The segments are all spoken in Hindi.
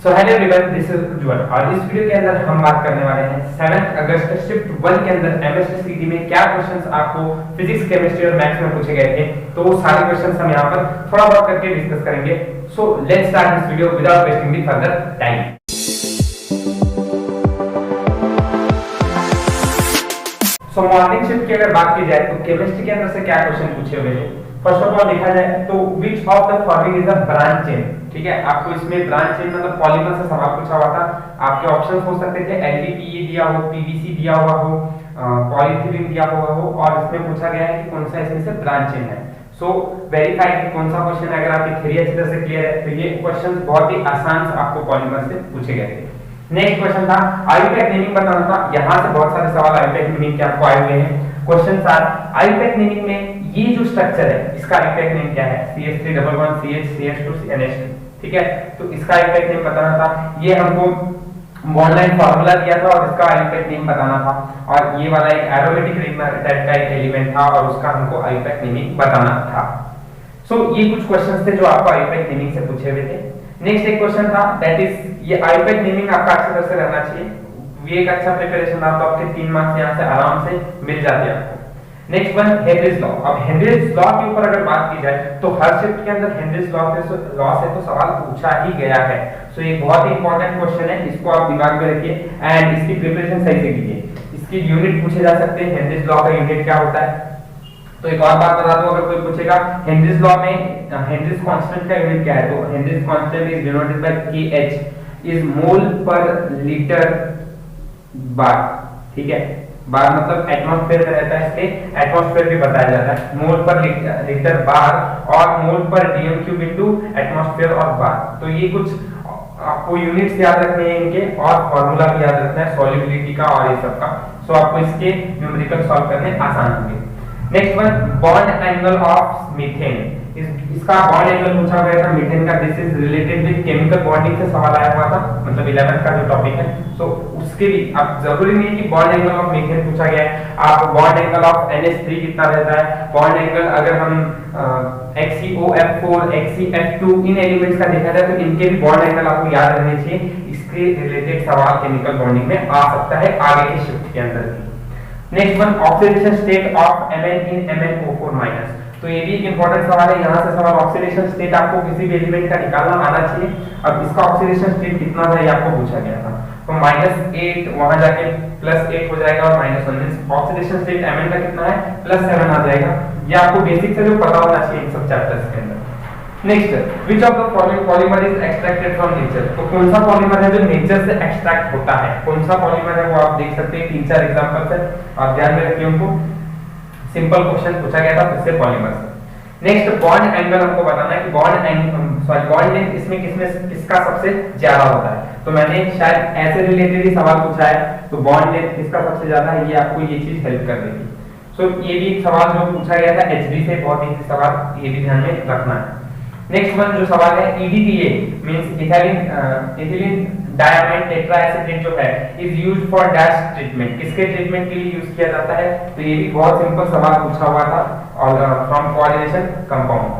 So hello everyone, this is Ujjwal और इस वीडियो के अंदर हम बात करने वाले हैं 7 अगस्त शिफ्ट 1 के अंदर एमएससी सीटी में क्या क्वेश्चंस आपको फिजिक्स, केमिस्ट्री और मैथ्स में पूछे गए थे। तो वो सारे क्वेश्चंस हम यहाँ पर थोड़ा बहुत करके डिस्कस करेंगे। So let's start this video without wasting the further time. So morning shift की अगर बात की जाए तो केमिस्ट्री के अंदर से क्या क्वेश्चन पूछे हुए थे। फर्स्ट ऑफ ऑल देखा जाए तो which of the following is a branch chain. ठीक है, आपको इसमें ब्रांच चेन मतलब पॉलीमर से सवाल पूछा हुआ था। आपके ऑप्शंस हो सकते थे एलडीपीई दिया हो, पीवीसी दिया हुआ हो, पॉलीथिलीन दिया हुआ हो और इसमें पूछा गया है कि कौन सा इसमें से ब्रांच चेन है। सो वेरीफाई कि कौन सा क्वेश्चन है। अगर आपकी थ्योरी अच्छी तरह से क्लियर है तो ये क्वेश्चंस बहुत ही आसान आपको पॉलीमर से पूछे गए थे। नेक्स्ट क्वेश्चन था आईयूपैक नेमिंग बताना था। यहाँ से बहुत सारे सवाल आईयूपैक नेमिंग के आपको आए हुए हैं। क्वेश्चन 7 आईयूपैक नेमिंग में ये जो स्ट्रक्चर है इसका आईयूपैक नेम क्या है। CH311CH CH2CH2। ठीक है, तो इसका आईयूपैक नेम बताना था। ये हमको बॉन्ड लाइन फार्मूला दिया था और इसका आईयूपैक नेम बताना था। और ये वाला एक एरोमेटिक रिंग टाइप का एक एलिमेंट था और उसका हमको आईयूपैक नेमिंग बताना था। सो ये कुछ क्वेश्चंस थे जो आपको आईयूपैक नेमिंग से पूछे हुए थे। नेक्स्ट एक क्वेश्चन था दैट इज ये आईयूपैक नेमिंग आपका अच्छी तरह से रहना चाहिए। ये एक अच्छा प्रिपरेशन था तो आपके 3 मार्क्स यहां से आराम से मिल जाते हैं आपको। Next one Henry's law. अब हेनरीज लॉ के ऊपर अगर बात की जाए तो हर शिफ्ट के अंदर हेनरीज लॉ से तो सवाल पूछा ही गया है। सो ये बहुत ही इंपॉर्टेंट क्वेश्चन है, इसको आप दिमाग में रखिए एंड इसकी प्रिपरेशन सही से कीजिए। इसकी यूनिट पूछे जा सकते हैं, हेनरीज लॉ का यूनिट क्या होता है। तो एक और बात बता दूं, अगर कोई पूछेगा हेनरीज लॉ में हेनरीज कांस्टेंट का यूनिट क्या है तो Henrys constant is denoted by kh is mole पर लीटर बार। ठीक है, बार मतलब एटमॉस्फेयर में रहता है, इसके एटमॉस्फेयर भी बताया जाता है। मोल पर लीटर बार और मोल पर डीएम क्यूब इनटू एटमॉस्फेयर और बार। तो ये कुछ आपको यूनिट्स याद रखने हैं इनके और फार्मूला भी याद रखना है सॉल्युबिलिटी का और ये सब का। सो आपको इसके न्यूमेरिकल सॉल्व करने आसान होंगे। Next one bond angle of methane. इसका बॉन्ड एंगल पूछा गया था मीथेन का। This is related with chemical bonding से सवाल आया हुआ था, मतलब 11th का जो टॉपिक है। सो उसके भी अब जरूरी नहीं है कि बॉन्ड एंगल ऑफ मीथेन पूछा गया है। आप बॉन्ड एंगल ऑफ NH3 कितना रहता है, बॉन्ड एंगल अगर हम HCOF4 HCF2 इन एलिमेंट्स का देखा जाए तो इनके भी बॉन्ड एंगल आपको याद रहने चाहिए। इसके रिलेटेड सवाल केमिकल बॉन्डिंग में आ सकता है आगे के शिफ्ट के अंदर भी। Next one oxidation state of Mn in MnO4-। तो ये भी एक इंपॉर्टेंट सवाल है। यहाँ से सवाल ऑक्सीडेशन स्टेट आपको किसी भी एलिमेंट का निकालना आना चाहिए। अब इसका ऑक्सीडेशन स्टेट कितना था ये आपको पूछा गया था। तो -8 वहां जाके +8 हो जाएगा और -1 ऑक्सीडेशन स्टेट Mn का कितना है +7 आ जाएगा। ये आपको बेसिक से जो पता होना चाहिए इन सब चैप्टर्स के अंदर। Next which of the following polymer is extracted from nature. तो कौन सा पॉलीमर है जो नेचर से एक्सट्रैक्ट होता है, कौन सा पॉलीमर है वो आप देख सकते हैं। 3-4 एग्जांपल्स है, आप ध्यान में रखिए उनको। सिंपल क्वेश्चन पूछा गया था फिर से पॉलीमर से। नेक्स्ट बॉन्ड एंगल हमको बताना है कि बॉन्ड लेंथ इसमें किसका सबसे ज्यादा होता है। तो मैंने शायद ऐसे रिलेटेड ही सवाल पूछा है, तो बॉन्ड लेंथ किसका सबसे ज्यादा है ये आपको ये चीज हेल्प कर देगी। सो ये भी एक सवाल जो पूछा गया था HB से, बहुत ही सवाल, ये भी ध्यान में रखना है। नेक्स्ट वन जो सवाल है EDTA means ethylene diamine tetraacetate जो है is used for dash treatment. किसके ट्रीटमेंट के लिए यूज किया जाता है। तो ये भी बहुत सिंपल सवाल पूछा हुआ था और from coordination compound.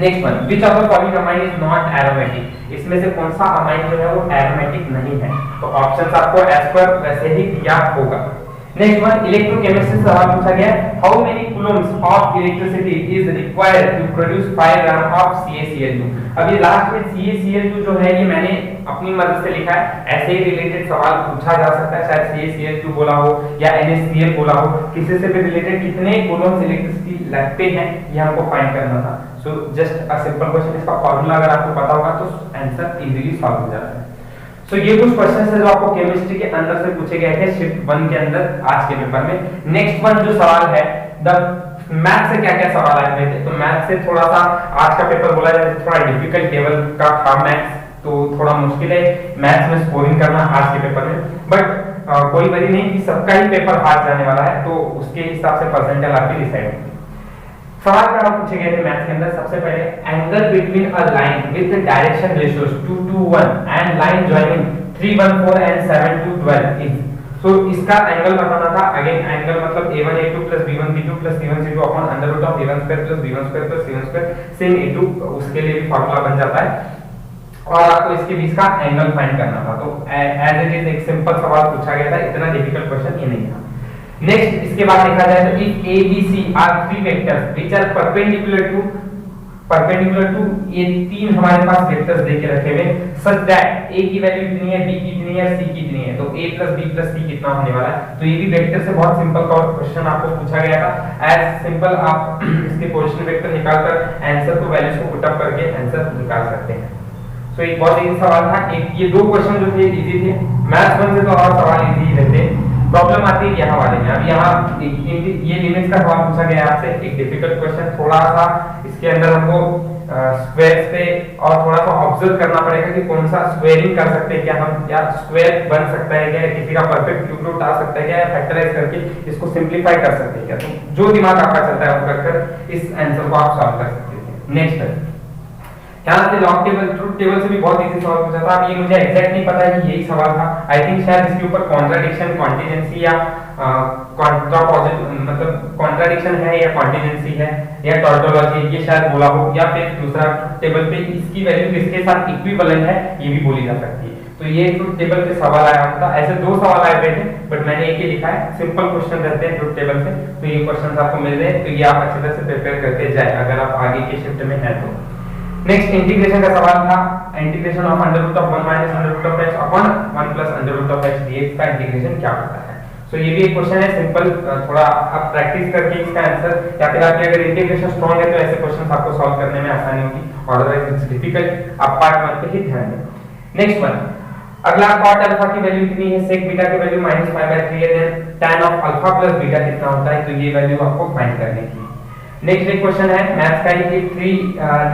Next one which of the following amine is not aromatic. इसमें से कौन सा अमाइन जो है वो एरोमेटिक नहीं है। तो ऑप्शंस आपको एज पर वैसे ही दिया होगा। नेक्स्ट वन इलेक्ट्रोकेमिस्ट्री सवाल पूछा गया how many coulombs of electricity is required to produce 5 gram of CaCl2। अब ये लास्ट में CaCl2 जो है ये मैंने अपनी मदद से लिखा है। ऐसे ही रिलेटेड सवाल पूछा जा सकता है, शायद CaCl2 बोला हो या NaCl बोला हो, किसी से भी रिलेटेड कितने कूलम्स इलेक्ट्रिसिटी लगते हैं ये हमको फाइंड करना था। So just a simple question, इसका फार्मूला अगर आपको पता होगा तो आंसर इजीली सॉल्व हो जाता है। सो ये कुछ क्वेश्चंस है जो आपको केमिस्ट्री के अंदर से पूछे गए थे शिफ्ट 1 के अंदर आज के पेपर में। नेक्स्ट वन जो सवाल है द मैथ से क्या-क्या सवाल आए हुए थे। तो मैथ से थोड़ा सा आज का पेपर बोला जाए थोड़ा डिफिकल्ट लेवल का था मैथ्स, तो थोड़ा मुश्किल है मैथ्स में स्कोरिंग करना आज के पेपर में। बट कोई वरी नहीं कि सबका ही पेपर हार्ड जाने वाला है, तो उसके हिसाब से परसेंटाइल आपकी डिसाइड होगी। सवाल क्या पूछे गए थे मैथ्स के अंदर। सबसे पहले angle between a line with direction ratios 2:1 and line joining 3:14 and 7:12 is. So इसका एंगल बताना था। अगेन एंगल मतलब a1a2 b1b2 c1c2 upon under root of a1 square b1 square c1 square sin a2, उसके लिए भी फार्मूला बन जाता है। और आपको इसके बीच का एंगल फाइंड करना था। तो एज इट इज एक सिंपल सवाल पूछा गया था, इतना डिफिकल्ट क्वेश्चन ये नहीं था। नेक्स्ट इसके बाद देखा जाए तो if A B C are three vectors which are perpendicular to ये तीन हमारे पास वेक्टर्स देके रखे हुए सच दैट a की वैल्यू कितनी है, b की कितनी है, c की कितनी है, तो a + b + c कितना होने वाला है। तो ये भी वेक्टर से बहुत सिंपल क्वेश्चन आपको पूछा गया था। एज सिंपल आप इसके पोजीशन वेक्टर निकालकर आंसर को वैल्यूज को पुट अप करके आंसर निकाल सकते हैं। तो एक बहुत इजी सवाल था। एक ये दो क्वेश्चन जो थे इजी थे, मैथ्स 1 से तो और सवाल इजी ही रहते। प्रॉब्लम आती है यहाँ वाले में। अब यहाँ ये लिमिट्स का सवाल पूछा गया आपसे, एक डिफिकल्ट क्वेश्चन, थोड़ा सा इसके अंदर हमको स्क्वायर्स पे और थोड़ा सा ऑब्जर्व करना पड़ेगा कि कौन सा स्क्वायरिंग कर सकते हैं क्या हम, या स्क्वायर बन सकता है क्या, किसी का परफेक्ट क्यूब रूट आ सकता है क्या, या फैक्टराइज करके इसको सिंपलीफाई कर सकते हैं क्या। तो जो दिमाग आपका चलता है वो करकर इस आंसर को आप सॉल्व कर सकते हैं। नेक्स्ट यहाँ से लॉग टेबल, ट्रुथ टेबल से भी बहुत इजी सवाल पूछा था। अब ये मुझे एग्जैक्ट नहीं पता है कि यही सवाल था। आई थिंक शायद इसके ऊपर कॉन्ट्राडिक्शन, कॉन्टिजेंसी या मतलब कॉन्ट्राडिक्शन है या कॉन्टिजेंसी है या टॉटोलॉजी, ये शायद बोला हो, या फिर दूसरा टेबल पे इसकी वैल्यू किसके साथ इक्विवेलेंट है ये भी बोली जा सकती है। तो ये ट्रुथ टेबल पे सवाल आया था। ऐसे दो सवाल आए हुए थे बट मैंने एक ही लिखा है, सिंपल क्वेश्चन रहते हैं ट्रुथ टेबल से। तो ये क्वेश्चन आपको मिल रहे हैं, तो ये आप अच्छी तरह से प्रिपेयर करके जाए अगर आप आगे के शिफ्ट में हैं तो। नेक्स्ट इंटीग्रेशन का सवाल था। Integration of √1 - √(x) upon 1 + √(x) dx का इंटीग्रेशन क्या होता है। सो ये भी एक क्वेश्चन है सिंपल, थोड़ा आप प्रैक्टिस करके इसका आंसर, या फिर आपकी अगर इंटीग्रेशन स्ट्रांग है तो ऐसे क्वेश्चंस आपको सॉल्व करने में आसानी होगी, अदरवाइज इट्स डिफिकल्ट। आप पार्ट 1 पे ही ध्यान दें। नेक्स्ट वन, अगला cot अल्फा की वैल्यू कितनी है, sec बीटा की वैल्यू -5/3 है, then tan of alpha plus beta कितना होता है, तो ये वैल्यू आपको फाइंड करनी है। नेक्स्ट एक क्वेश्चन है मैथ्स का, ये 3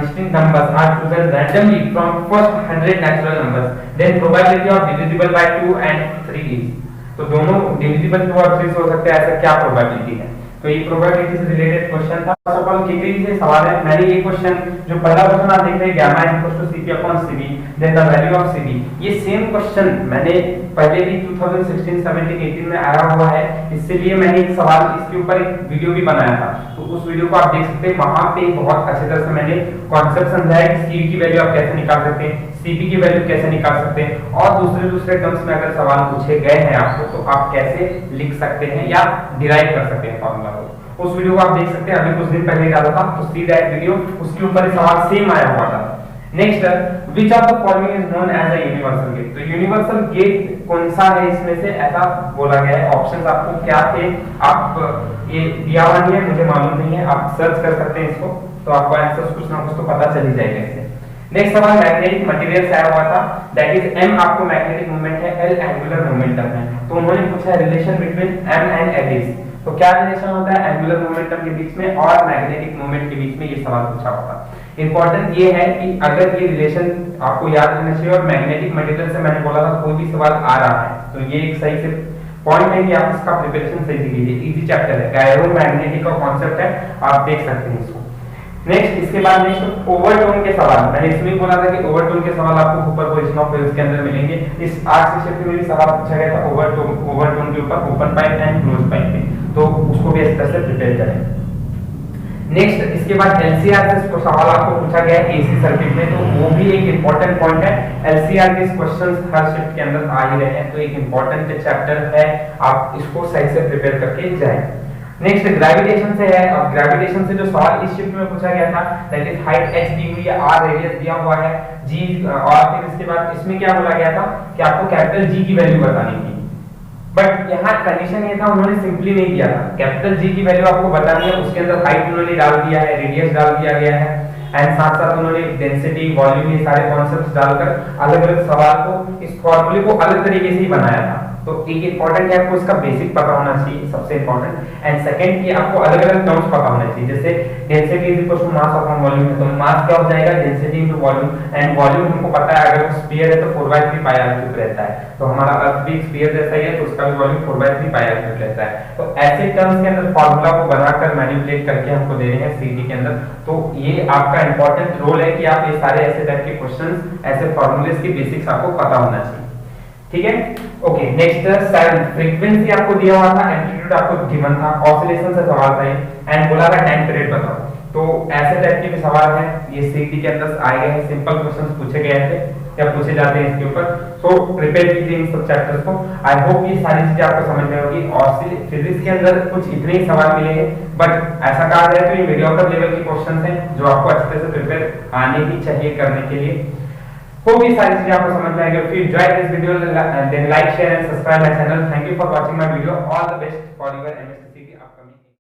distinct numbers are chosen randomly from first 100 natural numbers, then probability of divisible by 2 and 3 is. तो दोनों डिविजिबल 2 और 3 से हो सकते हैं, ऐसा क्या प्रोबेबिलिटी है। तो ये प्रोबेबिलिटी से रिलेटेड क्वेश्चन था। फर्स्ट ऑफ ऑल किकरी से सवाल है। मैंने ये क्वेश्चन जो पहला क्वेश्चन आप देख रहे हैं gamma CP/CV, then the value of CP, ये सेम क्वेश्चन मैंने पहले भी 2016, 17, 18 में आया हुआ है, इसलिए मैंने एक सवाल इसके ऊपर एक वीडियो भी बनाया था। तो उस वीडियो को आप देख सकते हैं, वहां पे बहुत अच्छी तरह से मैंने कॉन्सेप्ट समझाया कि CP की वैल्यू आप कैसे निकाल सकते हैं, CP की वैल्यू कैसे निकाल सकते हैं, और दूसरे टर्म्स में अगर सवाल पूछे गए हैं आपको तो आप कैसे लिख सकते हैं या डिराइव कर सकते हैं फॉर्मूला को। उस वीडियो को आप देख सकते हैं, अभी कुछ दिन पहले डाला था, तो सी दैट वीडियो, उसके ऊपर सवाल सेम आया हुआ था। Next, which of the following is known as a universal gate. तो यूनिवर्सल गेट कौन सा है इसमें से, ऐसा बोला गया है। ऑप्शंस आपको क्या थे, आप ये दिया हुआ नहीं है, मुझे मालूम नहीं है, आप सर्च कर सकते हैं इसको, तो आपको आंसर कुछ ना कुछ तो पता चल ही जाएगा इससे। नेक्स्ट सवाल मैग्नेटिक मटेरियल से आया हुआ था, दैट इज m आपको मैग्नेटिक मोमेंट है, l एंगुलर मोमेंटम है। तो उन्होंने पूछा relation between m and L is, तो क्या रिलेशन होता है एंगुलर मोमेंटम के बीच में और मैग्नेटिक मोमेंट के बीच में, ये सवाल पूछा होता। इंपॉर्टेंट ये है कि अगर ये रिलेशन आपको याद रहना चाहिए, और मैग्नेटिक मटेरियल से मैंने बोला था कोई भी सवाल आ रहा है तो ये एक सही से पॉइंट है कि आप इसका प्रिपरेशन सही से कीजिए। इजी चैप्टर है, गायरोमैग्नेटिक का कांसेप्ट है, आप देख सकते हैं इसको। नेक्स्ट इसके बाद नेक्स्ट ओवरटोन के सवाल, मैंने इसमें बोला था कि ओवरटोन के सवाल आपको सुपरपोजिशन ऑफ वेव्स के अंदर मिलेंगे। इस आज के शिफ्ट में भी सवाल पूछा गया था ओवरटोन के ऊपर, open pipe and close pipe में, तो उसको भी इस तरह से प्रिपेयर करें। नेक्स्ट इसके बाद एलसीआर से सवाल आपको पूछा गया है एसी सर्किट में, तो वो भी एक इंपॉर्टेंट पॉइंट है। एलसीआर के क्वेश्चंस हर शिफ्ट के अंदर आ ही रहे हैं, तो एक इंपॉर्टेंट चैप्टर है, आप इसको सही से प्रिपेयर करके जाएं। नेक्स्ट ग्रेविटेशन से है, और ग्रेविटेशन से जो सवाल इस शिफ्ट में पूछा गया था, दैट इज हाइट h दी हुई है, r रेडियस दिया हुआ है, g, और फिर इसके बाद इसमें क्या बोला गया था कि आपको कैपिटल G की वैल्यू बतानी थी। बट यहाँ कंडीशन ये था, उन्होंने सिंपली नहीं दिया था, कैपिटल G की वैल्यू आपको बतानी है, उसके अंदर हाइट उन्होंने डाल दिया है, रेडियस डाल दिया गया है, एंड साथ साथ उन्होंने डेंसिटी, वॉल्यूम, ये सारे कॉन्सेप्ट्स डालकर अलग अलग सवाल को, इस फॉर्मूले को अलग तरीके से ही बनाया था। तो एक इंपॉर्टेंट है आपको इसका बेसिक पता होना चाहिए, सबसे इंपॉर्टेंट। एंड सेकंड कि आपको अलग अलग टर्म्स पता होना चाहिए, जैसे density is equal to mass upon volume है, तो मास क्या हो जाएगा density into volume, and volume हमको पता है अगर वो स्फीयर है तो 4/3 पाई आर क्यूब रहता है, तो हमारा अर्थ भी स्फीयर जैसा ही है, तो उसका भी वॉल्यूम 4/3 पाई आर क्यूब रहता है। तो ऐसे टर्म्स के अंदर फार्मूला को बनाकर मैनिपुलेट करके हमको दे रहे हैं सीडी के अंदर, तो ये आपका इंपॉर्टेंट रोल है कि आप ये सारे ऐसे टाइप के क्वेश्चंस, ऐसे फार्मूलेस की बेसिक्स आपको पता होना चाहिए, ठीक है। ओके, नेक्स्ट साइलेंट फ्रीक्वेंसी आपको दिया हुआ था, एम्पलीट्यूड आपको गिवन था, ऑसिलेशन से सवाल था एंड बोला था टाइम पीरियड बताओ। तो ऐसे टाइप के भी सवाल हैं, ये सीटी के अंदर आए गए हैं, सिंपल क्वेश्चंस पूछे गए थे। या पूछे जाते हैं इसके ऊपर। सो प्रिपेयर कीजिए इन सब चैप्टर्स को। आई होप ये सारी चीजें आपको समझ में होगी। और फिजिक्स के अंदर कुछ इतने ही सवाल मिलेंगे, बट ऐसा कहा जाए तो ये मीडियोकर लेवल के क्वेश्चन हैं जो आपको अच्छे से प्रिपेयर आने ही चाहिए करने के लिए। होप ये सारी चीजें आपको समझ में आएगी। If you enjoyed this video, then like, share and subscribe my channel. Thank you for watching my video. All the best for your MSc.